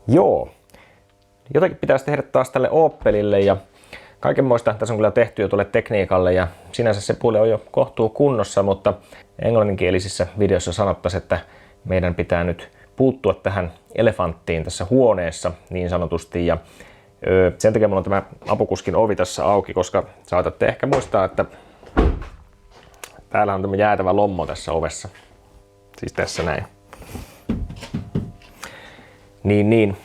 Joo, jotakin pitäisi tehdä taas tälle Opelille ja kaikenmoista tässä on kyllä tehty jo tuolle tekniikalle ja sinänsä se puoli on jo kohtuu kunnossa, mutta englanninkielisissä videoissa sanottaisiin, että meidän pitää nyt puuttua tähän elefanttiin tässä huoneessa niin sanotusti ja sen takia mulla on tämä apukuskin ovi tässä auki, koska saatatte ehkä muistaa, että täällä on tämä jäätävä lommo tässä ovessa. Siis tässä näin. Niin.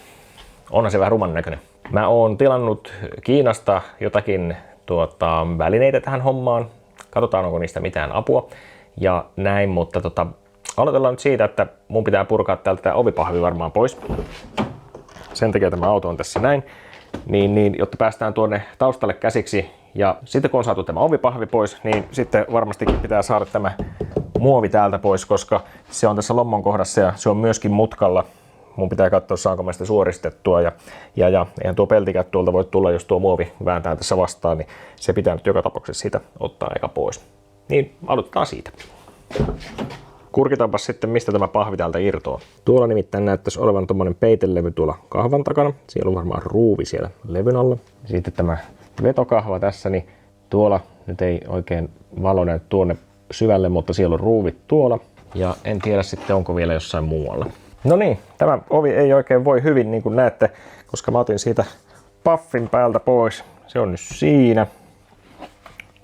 Onhan se vähän ruman näköinen. Mä oon tilannut Kiinasta jotakin välineitä tähän hommaan. Katsotaan, onko niistä mitään apua. Ja näin, mutta aloitellaan nyt siitä, että mun pitää purkaa täältä tämä ovipahvi varmaan pois. Sen takia tämä auto on tässä näin. Niin, jotta päästään tuonne taustalle käsiksi. Ja sitten kun on saatu tämä ovipahvi pois, niin sitten varmastikin pitää saada tämä muovi täältä pois, koska se on tässä lommon kohdassa ja se on myöskin mutkalla. Mun pitää katsoa, saanko mä sitä suoristettua ja eihän tuo peltikään tuolta voi tulla, jos tuo muovi vääntää tässä vastaan, niin se pitää nyt joka tapauksessa siitä ottaa eka pois. Niin, aloitetaan siitä. Kurkitaanpa sitten, mistä tämä pahvi täältä irtoaa. Tuolla nimittäin näyttäisi olevan tommonen peitelevy tuolla kahvan takana. Siellä on varmaan ruuvi siellä levyn alla. Sitten tämä vetokahva tässä, niin tuolla nyt ei oikein valo näy tuonne syvälle, mutta siellä on ruuvit tuolla. Ja en tiedä sitten, onko vielä jossain muualla. No niin, tämä ovi ei oikein voi hyvin, niin kuin näette, koska mä otin siitä puffin päältä pois. Se on nyt siinä.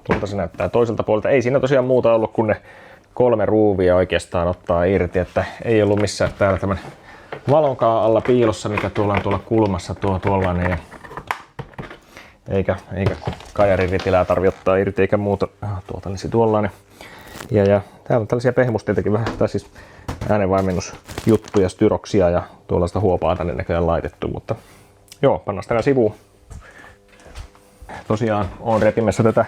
Tuolta se näyttää toiselta puolelta. Ei siinä tosiaan muuta ollut kuin ne 3 ruuvia oikeastaan ottaa irti, että ei ollut missään täällä tämän valonkaan alla piilossa, mikä tuolla on tuolla kulmassa tuollainen. Ja eikä kajarin ritilää tarvitse ottaa irti eikä muuta. Tuolta olisi tuollainen. Ja täällä on tällaisia pehmusteitäkin vähän, tai siis äänenvaimennusjuttuja, styroksia ja tuollaista huopaa tänne näköjään laitettu, mutta joo, pannaan tänään sivuun. Tosiaan on repimässä tätä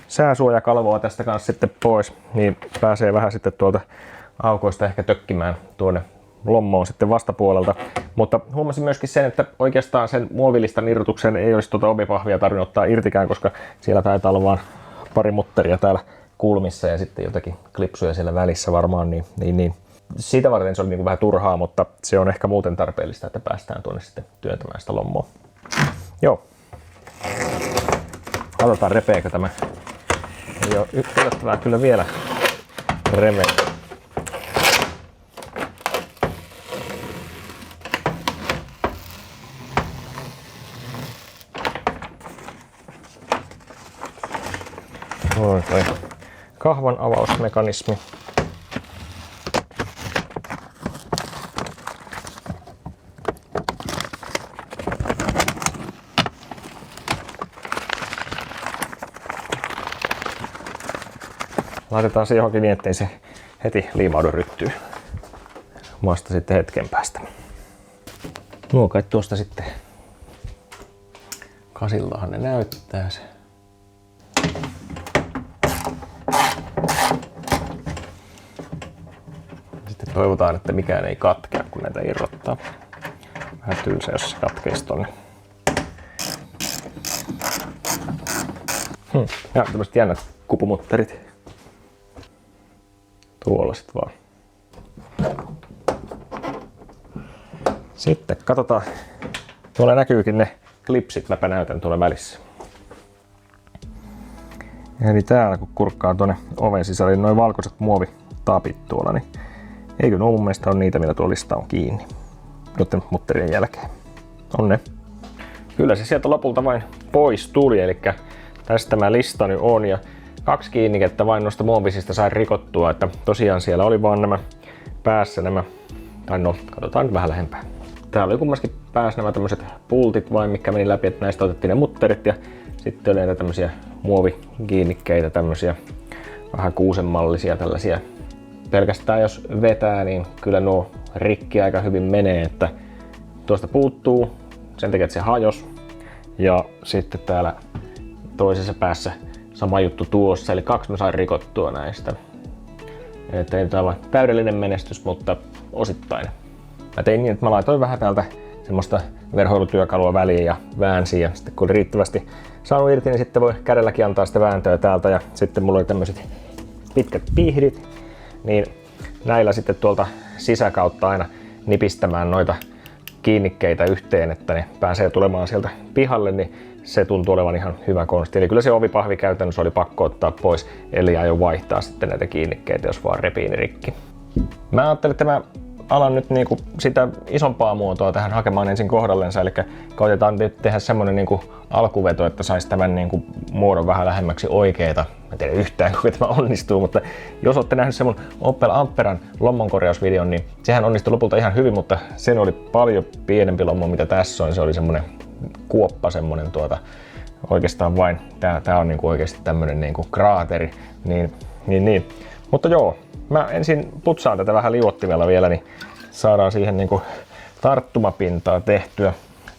sääsuojakalvoa tästä kanssa sitten pois, niin pääsee vähän sitten tuolta aukoista ehkä tökkimään tuonne lommoon sitten vastapuolelta. Mutta huomasin myöskin sen, että oikeastaan sen muovilistan irrotuksen ei olisi tuota ovipahvia tarvinnut ottaa irtikään, koska siellä taitaa olla vaan pari mutteria täällä kulmissa ja sitten jotakin klipsuja siellä välissä varmaan, niin. Siitä varten se oli niin kuin vähän turhaa, mutta se on ehkä muuten tarpeellista, että päästään tuonne sitten työntämään sitä lommoa. Joo. Katsotaan repeekö tämä. Ei ole yllättävää kyllä vielä reveä. Noin toi kahvan avausmekanismi. Laitetaan se johonkin niin, ettei se heti liimaudu ryttyyn. Vasta sitten hetken päästä. Nuo kai tuosta sitten kasillahan ne näyttää se. Sitten toivotaan, että mikään ei katkea, kun näitä irrottaa. Vähän tylsä, jos se katkeisi tonne. Ja tämmöset jännät kupumutterit. Tuolla sit vaan. Sitten katsotaan. Tuolla näkyykin ne klipsit, mäpä näytän tuolla välissä. Eli täällä kun kurkkaa tuonne oven sisälle, niin noin valkoiset muovitapit tuolla, niin eikö nuo mun mielestä on niitä, millä tuo lista on kiinni. Noiden mutterien jälkeen. On ne. Kyllä se sieltä lopulta vain pois tuli, eli tästä tämä lista nyt on. Ja 2 kiinnikettä vain noista muovisista sai rikottua, että tosiaan siellä oli vaan nämä päässä nämä, tai no, katsotaan nyt vähän lähempää. Täällä oli kummaskin päässä nämä tämmöiset pultit vain, mikä meni läpi, että näistä otettiin ne mutterit ja sitten oli näitä tämmöisiä muovikiinnikkeitä, tämmöisiä vähän kuusenmallisia tällaisia. Pelkästään jos vetää, niin kyllä nuo rikki aika hyvin menee, että tuosta puuttuu sen takia, että se hajos. Ja sitten täällä toisessa päässä sama juttu tuossa, eli 2 mä sain rikottua näistä. Että ei nyt aivan täydellinen menestys, mutta osittain. Mä tein niin, että mä laitoin vähän täältä semmoista verhoilutyökalua väliin ja väänsin, ja sitten kun oli riittävästi saanut irti, niin sitten voi kädelläkin antaa sitä vääntöä täältä, ja sitten mulla oli tämmöiset pitkät piihdit, niin näillä sitten tuolta sisäkautta aina nipistämään noita kiinnikkeitä yhteen, että ne pääsee tulemaan sieltä pihalle, niin se tuntuu olevan ihan hyvä konsti. Eli kyllä se ovipahvi käytännössä oli pakko ottaa pois, eli aion vaihtaa sitten näitä kiinnikkeitä, jos vaan repii ne rikki. Mä ajattelin, että mä alan nyt niinku sitä isompaa muotoa tähän hakemaan ensin kohdallensa, eli koitetaan nyt tehdä semmonen niinku alkuveto, että saisi tämän niinku muodon vähän lähemmäksi oikeeta. Mä en tiedä yhtään, kuinka tämä onnistuu, mutta jos olette nähnyt sen mun Opel Amperan lommonkorjausvideon, niin sehän onnistui lopulta ihan hyvin, mutta sen oli paljon pienempi lommo, mitä tässä on. Se oli semmonen kuoppa, semmonen oikeastaan vain, tää on niinku oikeasti tämmönen niinku kraateri, niin. Mutta joo, mä ensin putsaan tätä vähän liuottimella vielä, niin saadaan siihen niinku tarttumapintaa tehtyä.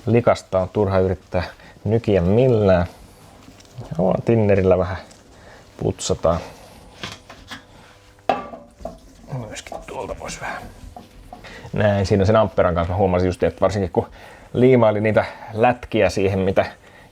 Likasta on turha yrittää nykiä millään. Joo, tinnerillä vähän putsataan. Myöskin tuolta pois vähän. Näin, siinä sen Amperan kanssa mä huomasin just, että varsinkin kun liimaili niitä lätkiä siihen, mitä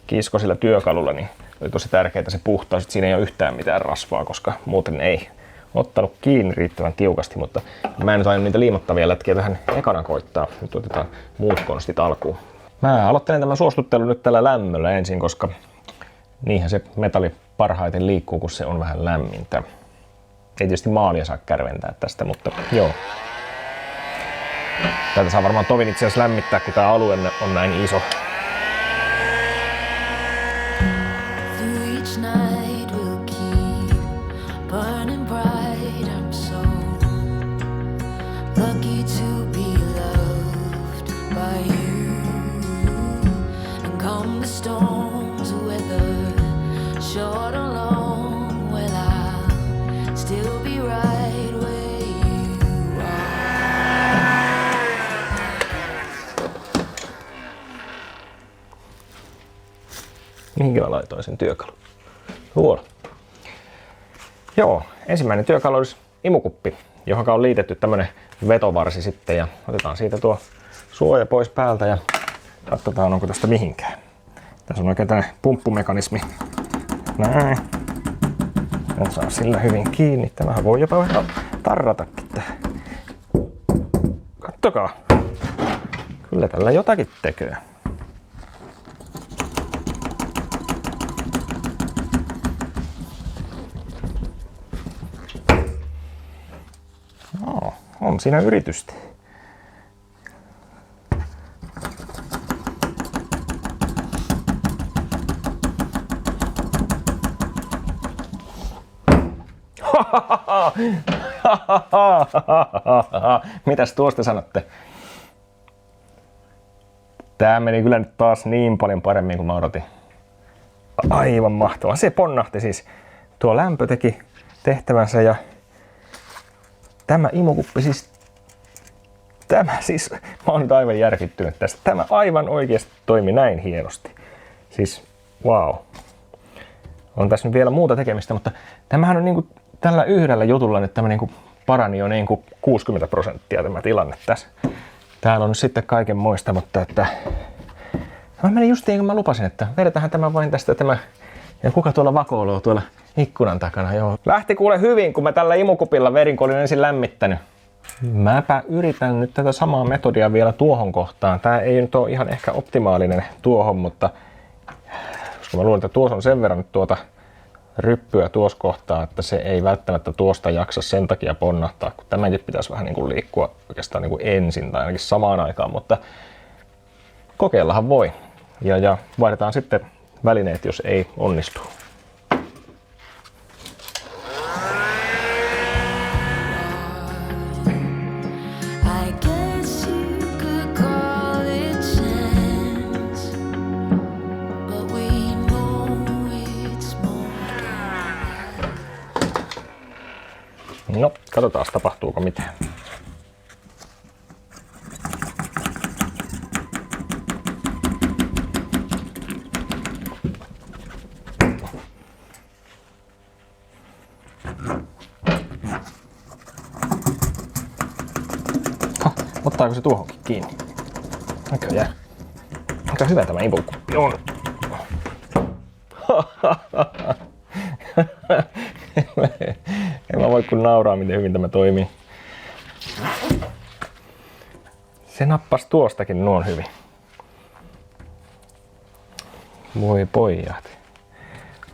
kisko sillä työkalulla, niin oli tosi tärkeää se puhtaus, että siinä ei ole yhtään mitään rasvaa, koska muuten ei ottanut kiinni riittävän tiukasti, mutta mä en nyt aina niitä liimottavia lätkiä tähän ekana koittaa. Nyt otetaan muut konstit alkuun. Mä aloittelen tämän suostuttelun nyt tällä lämmöllä ensin, koska niinhän se metalli parhaiten liikkuu, kun se on vähän lämmintä. Ei tietysti maalia saa kärventää tästä, mutta joo. Tätä saa varmaan tovin itse asiassa lämmittää, kun tää alue on näin iso. Mihinkä mä laitoin sen työkalun? Tuolla. Joo, ensimmäinen työkalu olisi imukuppi, johon on liitetty tämmönen vetovarsi sitten, ja otetaan siitä tuo suoja pois päältä ja katsotaan, onko tästä mihinkään. Tässä on oikein tämmönen pumppumekanismi. Näin. En saa sillä hyvin kiinni. Tämähän voi jopa vähän tarratakin tähän. Kattokaa. Kyllä tällä jotakin tekee. No, on siinä yritystä. Mitäs tuosta sanotte? Tää meni kyllä nyt taas niin paljon paremmin kuin mä odotin. Aivan mahtavaa. Se ponnahti siis. Tuo lämpö teki tehtävänsä ja tämä imukuppi siis, mä oon nyt aivan järkyttynyt tästä. Tämä aivan oikeasti toimi näin hienosti. Siis, wow. On tässä nyt vielä muuta tekemistä, mutta tämähän on niinku tällä yhdellä jutulla nyt tämä niinku parani jo niinku 60% tämä tilanne tässä. Täällä on nyt sitten kaiken muista, mutta että mä menin just niin kuin mä lupasin, että vedetään tämä vain tästä tämä. Ja kuka tuolla vakoiluu tuolla ikkunan takana, joo. Lähti kuule hyvin, kun mä tällä imukupilla verin, kun olin ensin lämmittänyt. Mäpä yritän nyt tätä samaa metodia vielä tuohon kohtaan. Tää ei nyt ole ihan ehkä optimaalinen tuohon, mutta koska mä luulen, että tuossa on sen verran nyt tuota ryppyä tuossa kohtaa, että se ei välttämättä tuosta jaksa sen takia ponnahtaa, kun tämänkin pitäisi vähän niin kuin liikkua oikeastaan niin kuin ensin tai ainakin samaan aikaan, mutta kokeillahan voi. Ja vaihdetaan sitten välineet, jos ei onnistu. No, katsotaan tapahtuuko mitään. Ottaako se tuohonkin kiinni? Näköjään. Aika hyvä tämä imukuppi on. En mä voi kun nauraa, miten hyvin tämä toimii. Se nappasi tuostakin noin hyvin. Voi pojat.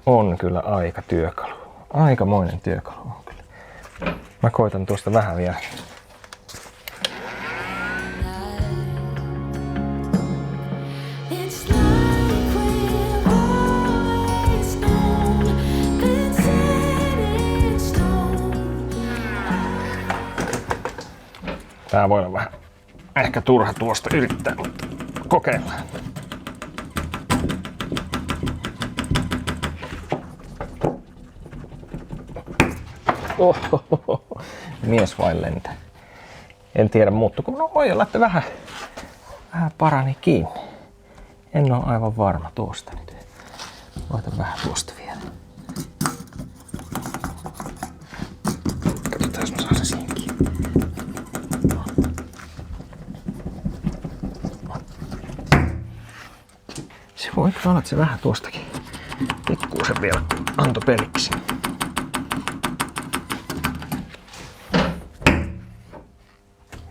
On kyllä aika työkalu. Aikamoinen työkalu on kyllä. Mä koitan tuosta vähän vielä. Tää voi olla vähän ehkä turha tuosta yrittää, mutta kokeillaan. Ohohoho. Mies vain lentää. En tiedä muuttuko. No voi olla, että vähän parani kiinni. En ole aivan varma tuosta nyt. Voitan vähän tuosta vielä. Katsotaan, jos mä saan se siihen kiinni. Se voi olla, että se vähän tuostakin pikkuisen vielä antoi periksi.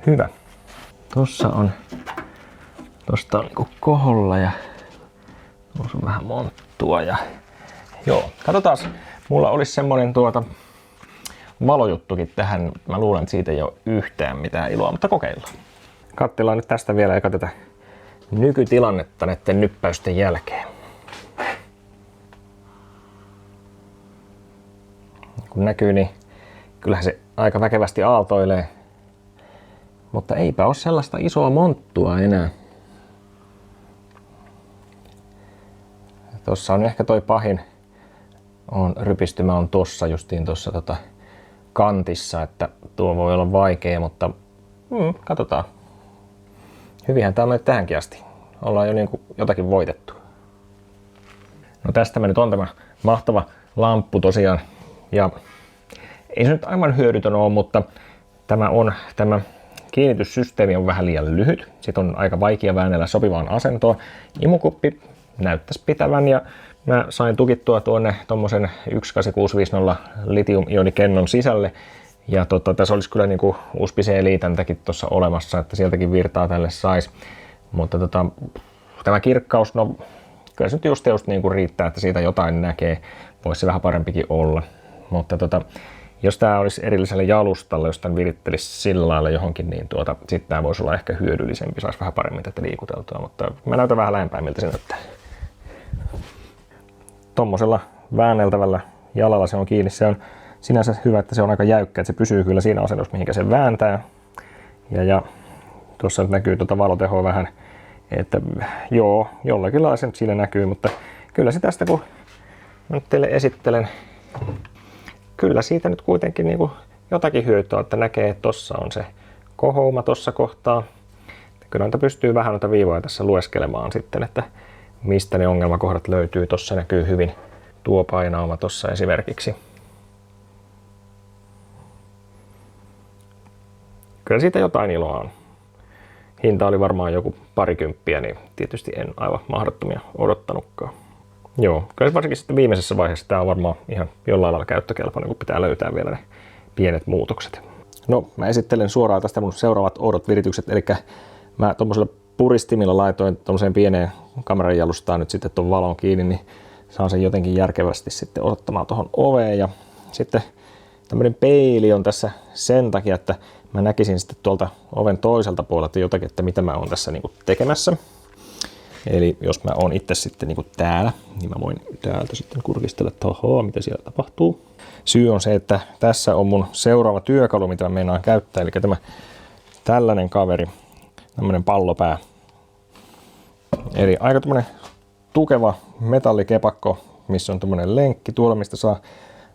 Hyvä. Tossa on niinku koholla ja tuossa on vähän monttua ja joo. Katsotaan, mulla olisi semmonen valojuttukin tähän. Mä luulen, että siitä ei ole yhtään mitään iloa, mutta kokeillaan. Katsellaan nyt tästä vielä ja katsotaan nykytilannetta näiden nyppäysten jälkeen. Kun näkyy, niin kyllähän se aika väkevästi aaltoilee. Mutta eipä ole sellaista isoa monttua enää. Tossa on ehkä toi pahin rypistymä on tossa justiin tossa kantissa, että tuo voi olla vaikea, mutta katsotaan. Hyvinhän tää on mennyt tähänkin asti. Ollaan jo niinku jotakin voitettu. No tästä me nyt on tämä mahtava lamppu tosiaan. Ja ei se nyt aivan hyödytön ole, mutta tämä kiinnityssysteemi on vähän liian lyhyt. Sitten on aika vaikea väännellä sopivaan asentoon. Imukuppi näyttäisi pitävän ja mä sain tukittua tuonne tommosen 18650 litium-ionikennon sisälle. Ja tässä olisi kyllä niinku USB-C-liitäntäkin tuossa olemassa, että sieltäkin virtaa tälle sais. Mutta tämä kirkkaus, no kyllä se nyt just niinku riittää, että siitä jotain näkee. Voisi se vähän parempikin olla. Mutta jos tämä olisi erilliselle jalustalle, jos tämän virittelisi sillä lailla johonkin, niin sitten tämä voisi olla ehkä hyödyllisempi, saisi vähän paremmin tätä liikuteltua, mutta mä näytän vähän lähempään, miltä se näyttää. Tommosella väänneltävällä jalalla se on kiinni. Se on sinänsä hyvä, että se on aika jäykkä, että se pysyy kyllä siinä asennossa, mihinkä se vääntää. Ja tuossa nyt näkyy valotehoa vähän, että joo, jollakin lailla se nyt siinä näkyy, mutta kyllä se tästä, kun nyt teille esittelen, kyllä siitä nyt kuitenkin niinku jotakin hyötyä, että näkee, että tossa on se kohouma tossa kohtaa. Kyllä noita pystyy vähän noita viivoja tässä lueskelemaan sitten, että mistä ne ongelmakohdat löytyy. Tossa näkyy hyvin tuo painauma tossa esimerkiksi. Kyllä siitä jotain iloa on. Hinta oli varmaan joku parikymppiä, niin tietysti en aivan mahdottomia odottanutkaan. Joo, kyllä varsinkin sitten viimeisessä vaiheessa tämä on varmaan ihan jollain lailla käyttökelpoinen, kun pitää löytää vielä ne pienet muutokset. No, mä esittelen suoraan tästä mun seuraavat oudot viritykset, eli mä tommosella puristimilla laitoin tommoseen pieneen kameran jalustaan nyt sitten ton valon kiinni, niin saan sen jotenkin järkevästi sitten ottamaan tuohon oveen. Ja sitten tämmönen peili on tässä sen takia, että mä näkisin sitten tuolta oven toiselta puolelta jotakin, että mitä mä oon tässä niinku tekemässä. Eli jos mä oon itse sitten niinku täällä, niin mä voin täältä sitten kurkistella, että mitä siellä tapahtuu. Syy on se, että tässä on mun seuraava työkalu, mitä mä meinaan käyttää, eli tämä tällainen kaveri, tämmönen pallopää. Eli aika tämmönen tukeva metallikepakko, missä on tämmönen lenkki tuolla, mistä saa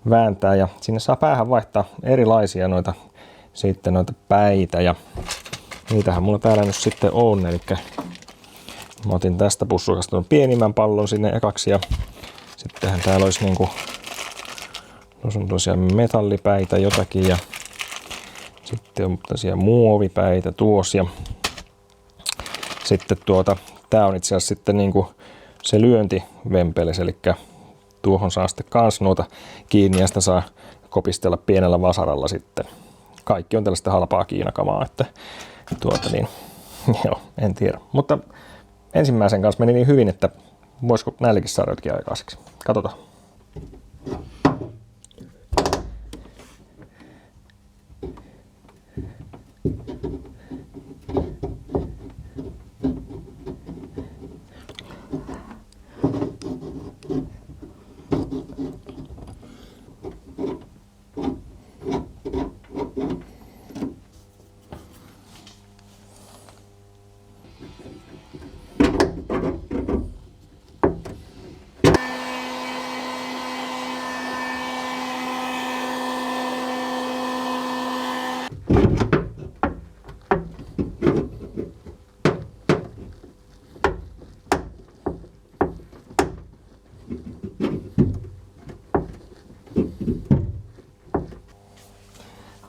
vääntää, ja sinne saa päähän vaihtaa erilaisia noita päitä, ja niitähän mulla täällä nyt sitten on, eli mä otin tästä pussukasta tuon pienimmän pallon sinne ekaksi, ja sittenhän täällä olisi niinku, tuossa on tosiaan metallipäitä jotakin, ja sitten on tosiaan muovipäitä tuossa, ja sitten tää on itse asiassa sitten niinku se lyöntivempeles, eli tuohon saa sitten kans noita kiinni, ja sitä saa kopistella pienellä vasaralla sitten. Kaikki on tällaista halpaa kiinakamaa, että Joo, en tiedä. Mutta ensimmäisen kanssa meni niin hyvin, että voisiko näillekin saada jotkin aikaiseksi. Katsotaan.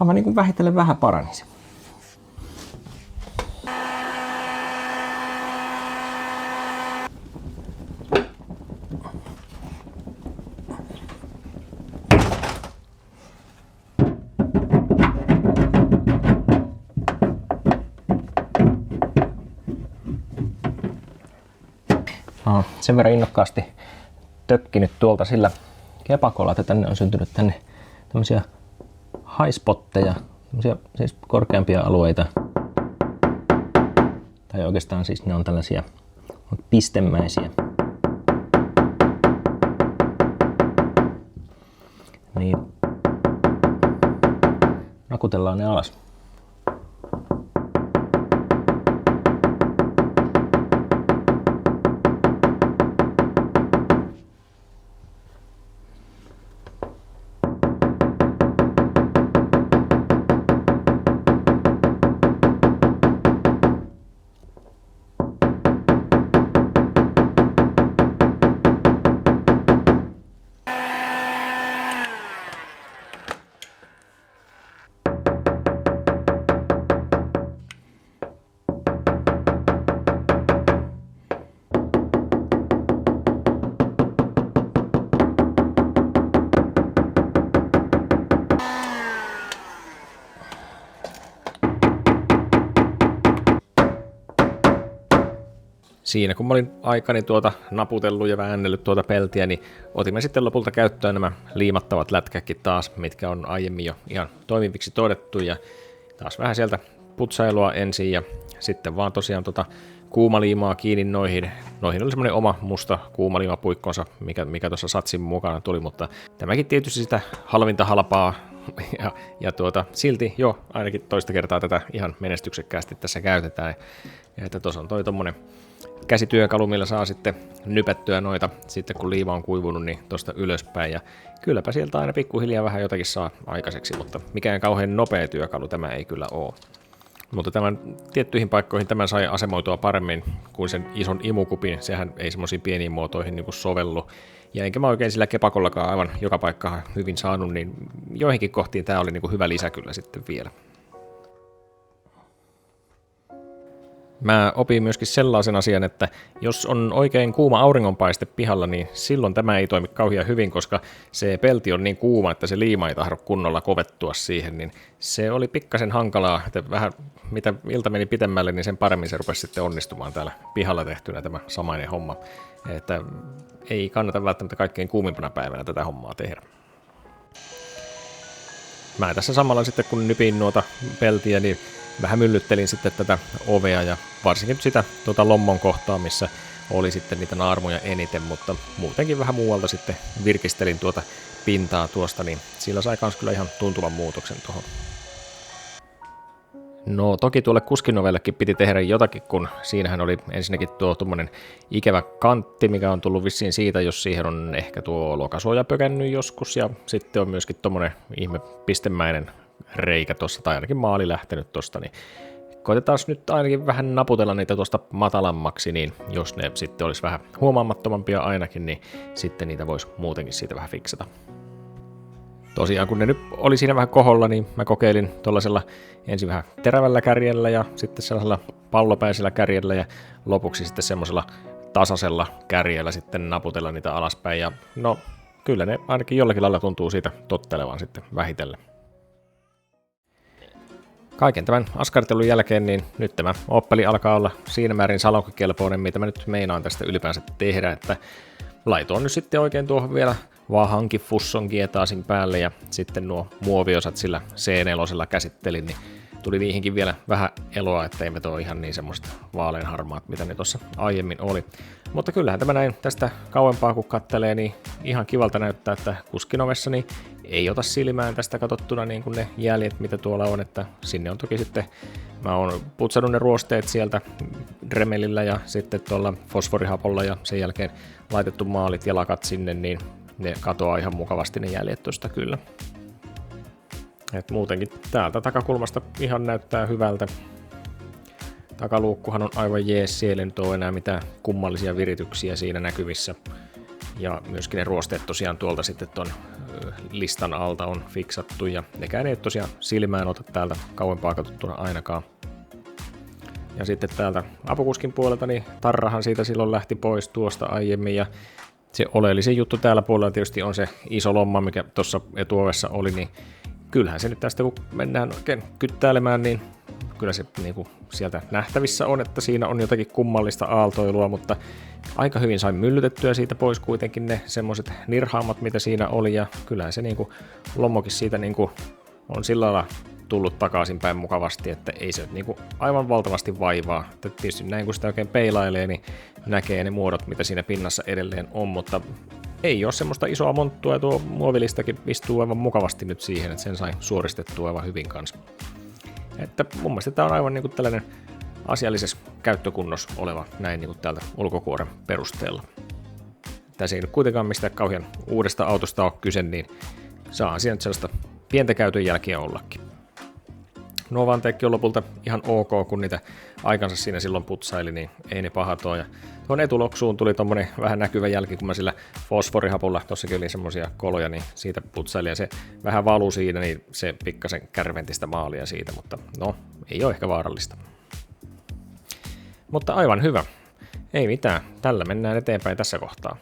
Mä niin kuin vähitellen vähän paranisi. Mä oon sen verran innokkaasti tökkinyt tuolta sillä kepakolla, että tänne on syntynyt tämmöisiä highspotteja, siis korkeampia alueita. Tai oikeastaan siis ne on tällaisia pistemäisiä. Niin nakutellaan ne alas. Siinä kun mä olin aikani naputellut ja väännellyt peltiä, niin otimme sitten lopulta käyttöön nämä liimattavat lätkäkit taas, mitkä on aiemmin jo ihan toimiviksi todettu, ja taas vähän sieltä putsailua ensin ja sitten vaan tosiaan kuumaliimaa kiinni noihin. Noihin oli semmoinen oma musta kuumaliimapuikkonsa, mikä tuossa satsin mukana tuli, mutta tämäkin tietysti sitä halvinta halpaa ja silti jo ainakin toista kertaa tätä ihan menestyksekkäästi tässä käytetään. Ja että tuossa on tommonen käsityökalu, millä saa sitten nypättyä noita sitten kun liima on kuivunut niin tuosta ylöspäin, ja kylläpä sieltä aina pikkuhiljaa vähän jotakin saa aikaiseksi, mutta mikään kauhean nopea työkalu tämä ei kyllä ole. Mutta tämän tiettyihin paikkoihin tämän sai asemoitua paremmin kuin sen ison imukupin, sehän ei semmoisiin pieniin muotoihin niin kuin sovellu, ja enkä mä oikein sillä kepakollakaan aivan joka paikkaan hyvin saanut, niin joihinkin kohtiin tämä oli niin kuin hyvä lisä kyllä sitten vielä. Mä opin myöskin sellaisen asian, että jos on oikein kuuma auringonpaiste pihalla, niin silloin tämä ei toimi kauhean hyvin, koska se pelti on niin kuuma, että se liima ei tahdo kunnolla kovettua siihen, niin se oli pikkasen hankalaa, että vähän mitä ilta meni pitemmälle, niin sen paremmin se rupesi sitten onnistumaan täällä pihalla tehtynä tämä samainen homma, että ei kannata välttämättä kaikkein kuumimpana päivänä tätä hommaa tehdä. Mä tässä samalla sitten kun nypin noita peltiä, niin vähän myllyttelin sitten tätä ovea ja varsinkin sitä lommon kohtaa, missä oli sitten niitä naarmuja eniten, mutta muutenkin vähän muualta sitten virkistelin tuota pintaa tuosta, niin sillä sai kans kyllä ihan tuntuvan muutoksen tuohon. No toki tuolle kuskinovellekin piti tehdä jotakin, kun siinähän oli ensinnäkin tuo tuommoinen ikävä kantti, mikä on tullut vissiin siitä, jos siihen on ehkä tuo lokasuoja pökännyt joskus, ja sitten on myöskin tuommoinen ihme pistemäinen reikä tuossa, tai ainakin maali lähtenyt tuosta, niin koitetaan nyt ainakin vähän naputella niitä tuosta matalammaksi, niin jos ne sitten olisi vähän huomaamattomampia ainakin, niin sitten niitä voisi muutenkin siitä vähän fiksata. Tosiaan kun ne nyt oli siinä vähän koholla, niin mä kokeilin tuollaisella ensin vähän terävällä kärjellä ja sitten sellaisella pallopäisellä kärjellä ja lopuksi sitten semmoisella tasaisella kärjellä sitten naputella niitä alaspäin, ja no kyllä ne ainakin jollakin lailla tuntuu siitä tottelevan sitten vähitellen. Kaiken tämän askartelun jälkeen, niin nyt tämä Opeli alkaa olla siinä määrin salonkikelpoinen, mitä mä nyt meinaan tästä ylipäänsä tehdä, että laitoin nyt sitten oikein tuohon vielä vaan hankin fusson kietaasin päälle ja sitten nuo muoviosat sillä C4 käsittelin, niin tuli niihinkin vielä vähän eloa, ettei me ole ihan niin semmoista vaaleanharmaat, mitä ne tuossa aiemmin oli. Mutta kyllähän tämä näin tästä kauempaa kun kattelee, niin ihan kivalta näyttää, että kuskinovessa niin ei ota silmään tästä katsottuna niin kuin ne jäljet, mitä tuolla on, että sinne on toki sitten, mä oon putsannut ne ruosteet sieltä Dremelillä ja sitten tuolla fosforihapolla ja sen jälkeen laitettu maalit ja lakat sinne, niin ne katoaa ihan mukavasti ne jäljet tuosta kyllä. Et muutenkin täältä takakulmasta ihan näyttää hyvältä. Takaluukkuhan on aivan jees, siellä ei nyt ole enää mitään kummallisia virityksiä siinä näkyvissä. Ja myöskin ne ruosteet tosiaan tuolta sitten ton listan alta on fiksattu ja nekään ei tosiaan silmään ota täältä kauempaa katsottuna ainakaan. Ja sitten täältä apukuskin puolelta, niin tarrahan siitä silloin lähti pois tuosta aiemmin ja se oleellisin juttu täällä puolella tietysti on se iso lomma, mikä tuossa etuovessa oli, niin kyllähän se nyt tästä kun mennään oikein kyttäilemään, niin kyllä se niin kuin sieltä nähtävissä on, että siinä on jotakin kummallista aaltoilua, mutta aika hyvin sain myllytettyä siitä pois kuitenkin ne semmoiset nirhaamat, mitä siinä oli, ja kyllähän se niin kuin lommokin siitä niin kuin on sillä lailla tullut takaisinpäin mukavasti, että ei se niin kuin aivan valtavasti vaivaa. Että tietysti näin kun sitä oikein peilailee, niin näkee ne muodot, mitä siinä pinnassa edelleen on, mutta ei ole semmoista isoa monttua, ja tuo muovilistakin istuu aivan mukavasti nyt siihen, että sen sai suoristettua aivan hyvin kanssa. Että mun mielestä tämä on aivan niin kuin tällainen asiallisessa käyttökunnossa oleva näin niin kuin täältä ulkokuoren perusteella. Tässä ei nyt kuitenkaan mistään kauhean uudesta autosta ole kyse, niin saa siinä sellaista pientä käytön jälkiä ollakin. Nuo vanteekki on lopulta ihan ok, kun niitä aikansa siinä silloin putsaili, niin ei ne pahat ole. Ja tuon etuloksuun tuli tommonen vähän näkyvä jälki, kun mä sillä fosforihapulla, tossakin oli semmosia koloja, niin siitä putsaili ja se vähän valui siinä, niin se pikkasen kärventistä maalia siitä, mutta no, ei ole ehkä vaarallista. Mutta aivan hyvä. Ei mitään, tällä mennään eteenpäin tässä kohtaa.